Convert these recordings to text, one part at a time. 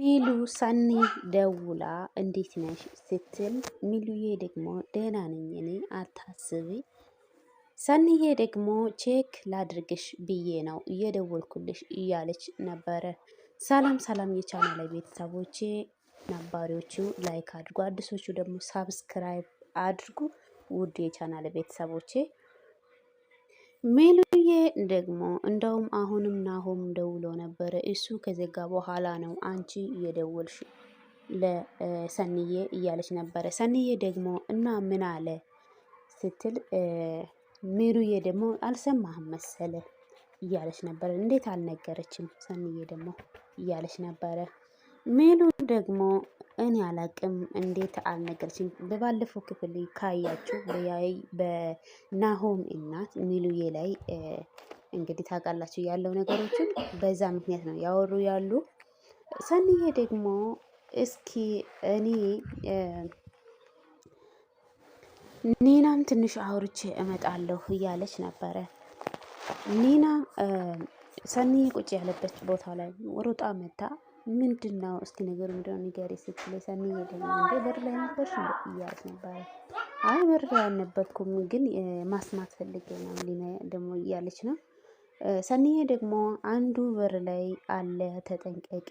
ሚሉ ሰኒ ደውላ እንዴት ነሽ ስትል ሚሉዬ ደግሞ ደህና ነኝ እኔ አታስቢ፣ ሰኒዬ ደግሞ ቼክ ላድርግሽ ብዬ ነው እየደወልኩልሽ እያለች ነበረ። ሰላም ሰላም የቻናል ቤተሰቦቼ ነባሪዎቹ ላይክ አድርጉ፣ አዲሶቹ ደግሞ ሳብስክራይብ አድርጉ። ውድ የቻናል ቤተሰቦቼ ሜሉዬ ደግሞ እንደውም አሁንም ናሆም ደውሎ ነበረ። እሱ ከዘጋ በኋላ ነው አንቺ እየደወልሽ ለሰንዬ እያለች ነበረ። ሰንዬ ደግሞ እና ምን አለ ስትል ሜሉዬ ደግሞ አልሰማህም መሰለ እያለች ነበረ። እንዴት አልነገረችም ሰንዬ ደግሞ እያለች ነበረ። ሜሉ ደግሞ እኔ አላቅም እንዴት አልነገረችም። በባለፈው ክፍል ካያችሁ በናሆም እናት ሚሉዬ ላይ እንግዲህ ታውቃላችሁ ያለው ነገሮችን በዛ ምክንያት ነው ያወሩ ያሉ። ሰንዬ ደግሞ እስኪ እኔ ኒናም ትንሽ አውርቼ እመጣለሁ እያለች ነበረ። ኒና ሰንዬ ቁጭ ያለበት ቦታ ላይ ሩጣ መታ ምንድን ነው እስኪ ነገር ምንድነው ንገሪ ስትል ሰንዬ ደግሞ እንደ በር ላይ ነበርሽ እያለች ነበረ። አይ በር ላይ አልነበርኩም ግን ማስማት ፈልጌ ነው ሊና ደግሞ እያለች ነው። ሰንዬ ደግሞ አንዱ በር ላይ አለ ተጠንቀቂ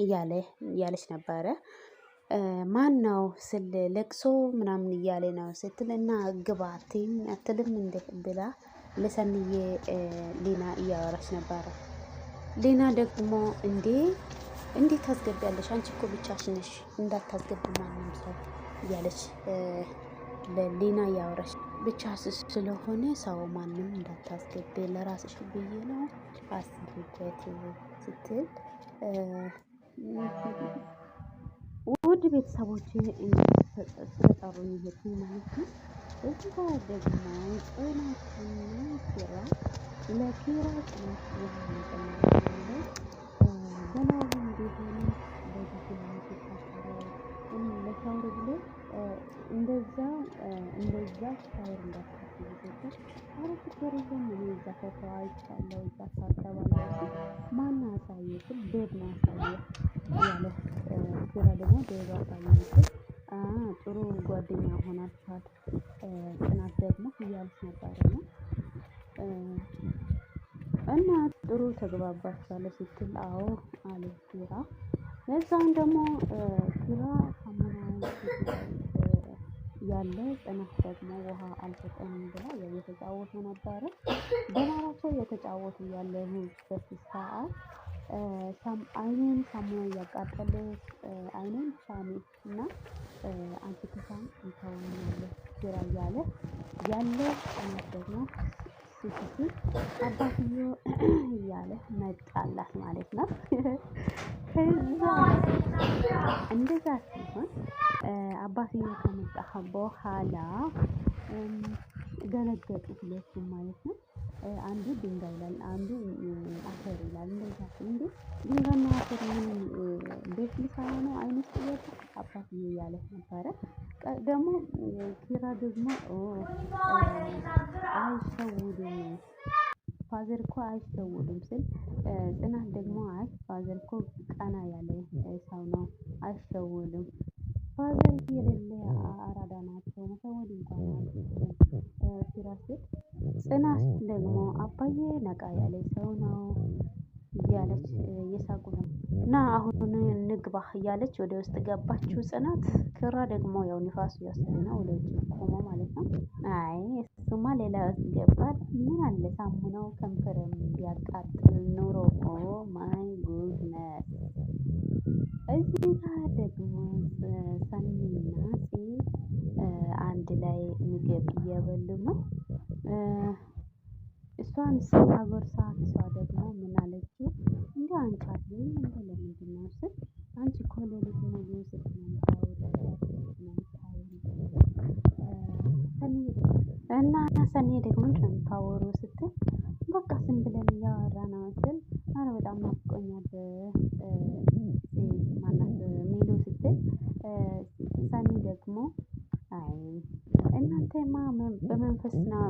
እያለች ነበረ። ማን ነው ስል ለቅሶ ምናምን እያለ ነው ስትል እና ግባቴም አትልም እንደ ብላ ለሰንዬ ሊና እያወራች ነበረ። ሊና ደግሞ እንዴት ታስገቢያለሽ? አንቺ እኮ ብቻሽን ነሽ እንዳታስገቢ ማንም ሰው እያለች ለሊና እያወራች ብቻ ስለሆነ ሰው ማንም እንዳታስገቢ ለራስሽ ብዬ ነው አስቢበት ስትል ውድ ቤተሰቦቼ ስለጠሩኝ ይሄድኩኝ ማለት ነው። እዚህ ጋር ደግሞ ጽናትና ኪራ ለኪራ ጽናት የሆነ በናሆም ቢሆን በጊዜ የሚታሰረው ለሻወር ብሎ እንደዛ ሻወር እንዳታስይዘበት አረ ችግር የለም እኔ እዛ ፎቶ አይቻለሁ እዛ ሳጠባለሁ ማን አሳየ ስል ቤብ ነው ያሳየ ያለ ኪራ ደግሞ ቤብ አሳየ ስል ጥሩ ጓደኛ ሆናችኋል ጽናት ደግሞ እያለች ነበረ ነው እና ጥሩ ተግባባችኋል ስትል አዎ አለ ኪራ። ለዛም ደግሞ ኪራ ሳሙናውን ያለ ጽናት ደግሞ ውሃ አልሰጠንም ብላ እየተጫወቱ ነበረ። በማራቸው እየተጫወቱ ያለበት ሰዓት አይኔን ሳሙና እያቃጠለ አይኔን ሳሚ እና አንቺ ተሳም እንተውኛለሽ ኪራ እያለ ያለ ጽናት ደግሞ ሲሲሲ አባትዮ እያለ መጣላት ማለት ነው። ከዛ እንደዛ ሲሆን አባትዮ ከመጣ በኋላ ደነገጡ ሁለቱም ማለት ነው። አንዱ ድንጋይ ይላል አንዱ አፈር ይላል። እንደዛ እንዴ ድንጋይና አፈር ምን ቤት ሊሰራ ነው አይነት ጥያቄ አባትዮ እያለ ነበረ። ደግሞ ኪራ ደግሞ አይሸውዱም ፋዘር እኮ አይሸውዱም ስል ጽናት ደግሞ አይ ፋዘር እኮ ቀና ያለ ሰው ነው አይሸውዱም ፋዘር የሌለ አራዳ ናቸው መሸወድ እንኳን ኪራ ስል ጽናት ደግሞ አባዬ ነቃ ያለ ሰው ነው እያለች እየሳቁ ነው። እና አሁን እንግባ እያለች ወደ ውስጥ ገባችው ጽናት። ኪራ ደግሞ ያው ንፋስ እየወሰደ ነው ወደ ውጭ ቆሞ ማለት ነው። አይ እሱማ ሌላ ውስጥ ገባል ምን አለ ሳሙናው ከንፈርን ቢያቃጥል ኖሮ ኦ ማይ ጉድነስ። እዚህ ጋር ደግሞ ሰኒና ፂ አንድ ላይ ምግብ እየበሉ ነው። እሷን ስታጎርሳት እሷ ደግሞ ምን አለችው እንዴ አንቺ አትበይም እንዴ ለምንድነው ስል አንቺ እኮ ሌሊት ሙሉ ስትመጣው እና ሰኒዬ ደግሞ ምንድነው የምታወሩ ስትል በቃ ዝም ብለን እያወራን ነው ስል አረ በጣም ናፍቆኛል ማናት ሚሉ ስትል ሰኒ ደግሞ አይ እናንተማ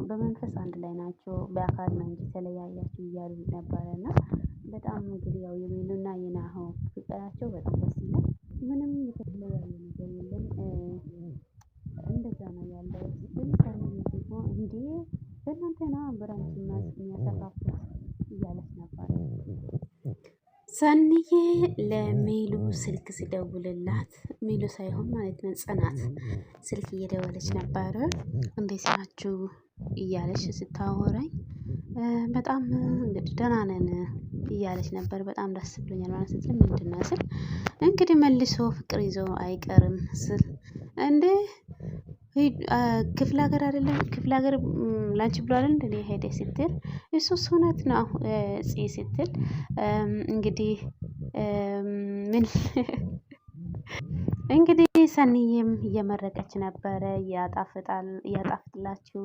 በመንፈስ አንድ ላይ ናቸው በአካል ነው እንጂ ተለያያችሁ እያሉ ነበረ። እና በጣም እንግዲህ ያው የሚሉና የናሆም ፍቅራቸው በጣም ደስ ይላል። ምንም የተለያየ ነገር የለም። እንደዛ ነው ያለው። ግን ሰኒዬ ደግሞ እንዴ በእናንተ ነው ብራንች የሚያሰፋፉት እያለች ነበር። ሰኒዬ ለሚሉ ስልክ ሲደውልላት ሚሉ ሳይሆን ማለት ነው ጽናት ስልክ እየደወለች ነበረ። እንዴት ናችሁ እያለች ስታወራኝ በጣም እንግዲህ ደህና ነን እያለች ነበር። በጣም ደስ ብሎኛል ማለት ስትል ምንድን ነው ስል እንግዲህ መልሶ ፍቅር ይዞ አይቀርም ስል እንዴ ክፍለ ሀገር አይደለም ክፍለ ሀገር ላንቺ ብሏል እንዴ ሄደ ስትል እሱስ እውነት ነው ስትል እንግዲህ ምን እንግዲህ ሰኒዬም እየመረቀች ነበረ። ያጣፍጥላችሁ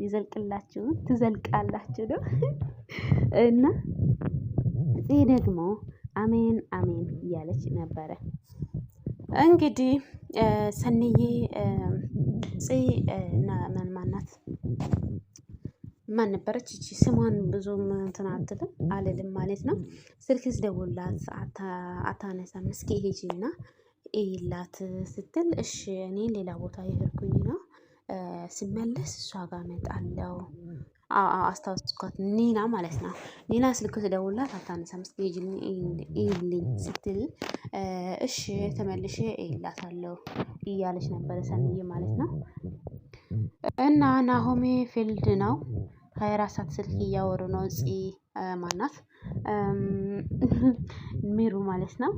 ይዘልቅላችሁ ትዘልቃላችሁ ነው እና ይህ ደግሞ አሜን አሜን እያለች ነበረ። እንግዲህ ሰኒዬ እና ማናት ማን ነበረች እቺ ስሟን ብዙም እንትን አትልም አልልም ማለት ነው። ስልክ ስደውልላት አታነሳም። እስኪ ሂጂና እይላት ስትል እሺ እኔ ሌላ ቦታ የሄድኩኝ ነው ስመለስ እሷ ጋር እመጣለሁ። አስታውስኳት ኒና ማለት ነው። ኒና ስልክ ስደውልላት አታነሳም። እስኪ ሂጂልኝ እይልኝ ስትል እሺ ተመልሼ እይላታለሁ እያለች ነበረ ሰኒዬ ማለት ነው። እና ናሆሜ ፊልድ ነው 24 ሰዓት ስልክ እያወሩ ነው። ማናት ሚሩ ማለት ነው።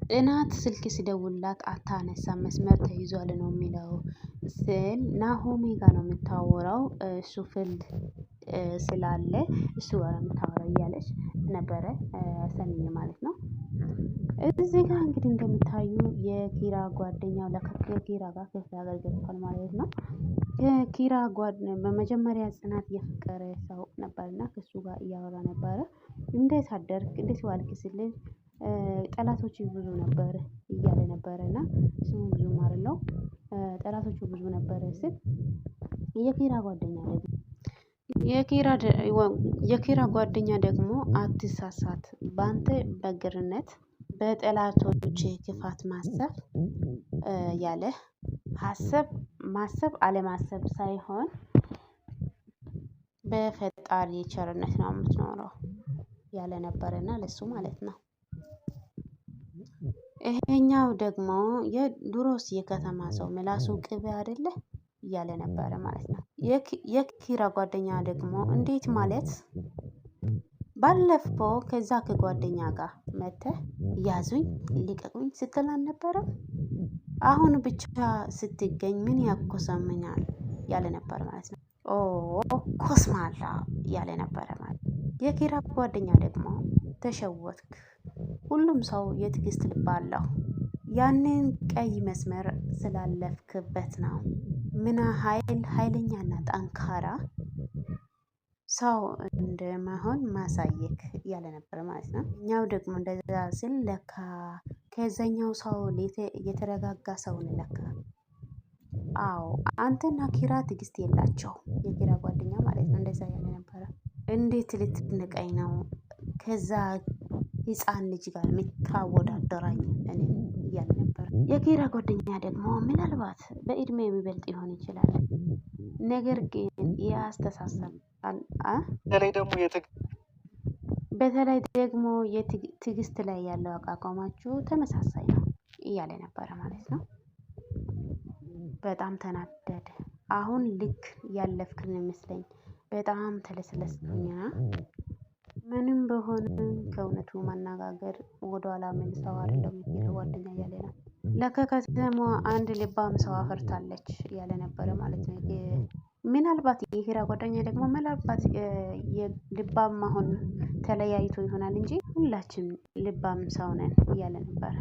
ጽናት ስልክ ሲደውላት አታነሳም መስመር ተይዟል ነው የሚለው ስል ናሆሜ ጋር ነው የምታወራው እሱ ፊልድ ስላለ እሱ ጋር ነው የምታወራው እያለች ነበረ ሰኒዬ ማለት ነው። እዚህ ጋር እንግዲህ እንደምታዩ የኪራ ጓደኛው ከኪራ ጋር ክፍለ ሀገር ገብቷል ማለት ነው። የኪራ በመጀመሪያ ጽናት የፍቅር ሰው ነበርና ከሱ ጋር እያወራ ነበረ። እንዴት አደርክ እንዴት ዋልክ ሲል ጠላቶች ብዙ ነበር እያለ ነበረ እና ስሙ ብዙም አይደለም ጠላቶቹ ብዙ ነበረ ስል የኪራ ጓደኛ ደግሞ የኪራ ጓደኛ ደግሞ አትሳሳት በአንተ በግርነት በጠላቶች ክፋት ማሰብ ያለ ማሰብ አለማሰብ ሳይሆን በፈጣሪ ቸርነት ነው የምትኖረው ያለ ነበረና ለሱ ማለት ነው። ይሄኛው ደግሞ የድሮስ የከተማ ሰው ምላሱ ቅቤ አይደለ እያለ ነበረ ማለት ነው። የኪራ ጓደኛ ደግሞ እንዴት ማለት ባለፈው ከዛ ከጓደኛ ጋር መተህ ያዙኝ ልቀቁኝ ስትል አልነበረም? አሁን ብቻ ስትገኝ ምን ያኮሰምኛል ያለ ነበር ማለት ነው። ኮስማላ ያለ ነበረ ማለት ነው። የኪራ ጓደኛ ደግሞ ተሸወትክ፣ ሁሉም ሰው የትዕግስት ልብ አለው፣ ያንን ቀይ መስመር ስላለፍክበት ነው። ምን ኃይለኛና ጠንካራ ሰው እንደመሆን ማሳየክ እያለ ነበር ማለት ነው። እኛው ደግሞ እንደዛ ሲል ለካ ከዛኛው ሰው የተረጋጋ ሰውን ለካ አዎ አንተና ኪራ ትዕግስት የላቸው የኪራ ጓደኛ ማለት ነው። እንደዛ ያለ ነበረ። እንዴት ልትንቀኝ ነው ከዛ ህፃን ልጅ ጋር የምታወዳደራኝ እኔ እያለ ነበር። የኪራ ጓደኛ ደግሞ ምናልባት በእድሜ የሚበልጥ ሊሆን ይችላል፣ ነገር ግን የአስተሳሰብ በተለይ ደግሞ የትዕግስት ላይ ያለው አቋቋማችሁ ተመሳሳይ ነው እያለ ነበረ ማለት ነው። በጣም ተናደደ። አሁን ልክ ያለፍክን ይመስለኝ በጣም ተለስለስኩኛ። ምንም በሆነ ከእውነቱ ማነጋገር ወደኋላ መልሰው አይደለም ጓደኛ እያለ ነው። ለካ ከተማዋ አንድ ልባም ሰው አፈርታለች እያለ ነበረ ማለት ነው። ምናልባት የኪራ ጓደኛ ደግሞ ምናልባት የልባም መሆን ተለያይቶ ይሆናል እንጂ ሁላችንም ልባም ሰው ነን እያለ ነበረ።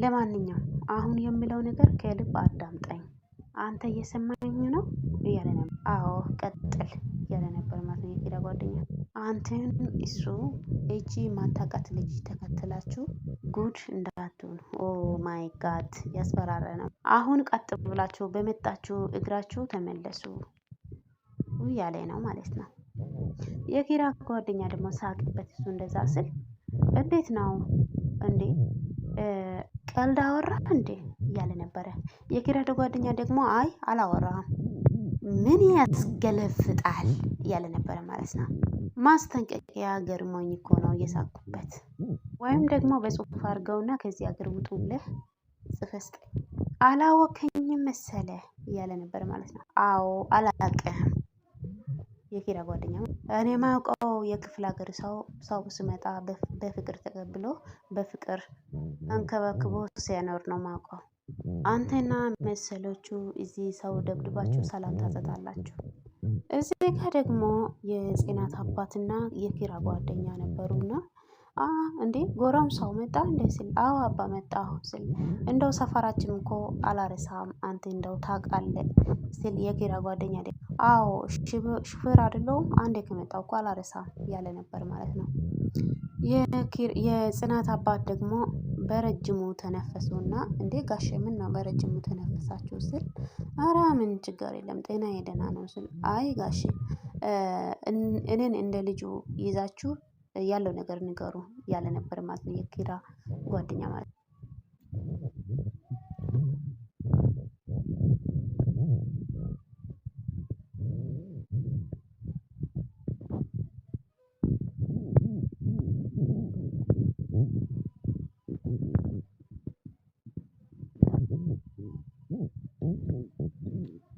ለማንኛውም አሁን የምለው ነገር ከልብ አዳምጠኝ፣ አንተ እየሰማኝ ነው እያለ ነበር። አዎ ቀጥል እያለ ነበር ማለት ነው የኪራ ጓደኛ። አንተን እሱ እቺ ማታውቃት ልጅ ተከትላችሁ ጉድ እንዳትሆኑ። ኦ ማይ ጋድ ያስፈራረ ነው። አሁን ቀጥ ብላችሁ በመጣችሁ እግራችሁ ተመለሱ እያለ ነው ማለት ነው። የኪራ ጓደኛ ደግሞ ሳቅበት እሱ እንደዛ ስል እንዴት ነው እንዴ? ቀልድ አወራህ እንዴ እያለ ነበረ። የኪራ ጓደኛ ደግሞ አይ አላወራም፣ ምን ያስገለፍጣል እያለ ነበረ ማለት ነው። ማስጠንቀቂያ ገርሞኝ እኮ ነው እየሳኩበት። ወይም ደግሞ በጽሁፍ አድርገውና ከዚህ ሀገር ውጡ ብለህ ጽፈህ ስጠኝ። አላወከኝም መሰለህ እያለ ነበር ማለት ነው። አዎ አላውቅህም። የኪራ ጓደኛ እኔ ማውቀው የክፍለ ሀገር ሰው ስመጣ በፍቅር ተቀብሎ በፍቅር አንከባክቦ ሲያኖር ነው ማውቀው። አንተና መሰሎቹ እዚህ ሰው ደብድባችሁ ሰላምታ ትሰጣላችሁ። እዚህ ጋር ደግሞ የጽናት አባትና የኪራ ጓደኛ ነበሩና እንዴ ጎረምሳው መጣ እንዴ ስል አዎ አባ መጣሁ ስል እንደው ሰፈራችን እኮ አላረሳም አንተ እንደው ታውቃለህ ስል የኪራ ጓደኛ አዎ ሹፌር አይደለሁም አንዴ ከመጣሁ እኮ አላረሳም እያለ ነበር ማለት ነው። የጽናት አባት ደግሞ በረጅሙ ተነፈሱና እንዴ ጋሼ ምነው በረጅሙ ተነፈሳችሁ ስል ኧረ ምን ችግር የለም ጤናዬ ደህና ነው ስል አይ ጋሼ እኔን እንደ ልጁ ይዛችሁ ያለው ነገር ንገሩ እያለ ነበር ማለት ነው የኪራ ጓደኛ ማለት ነው።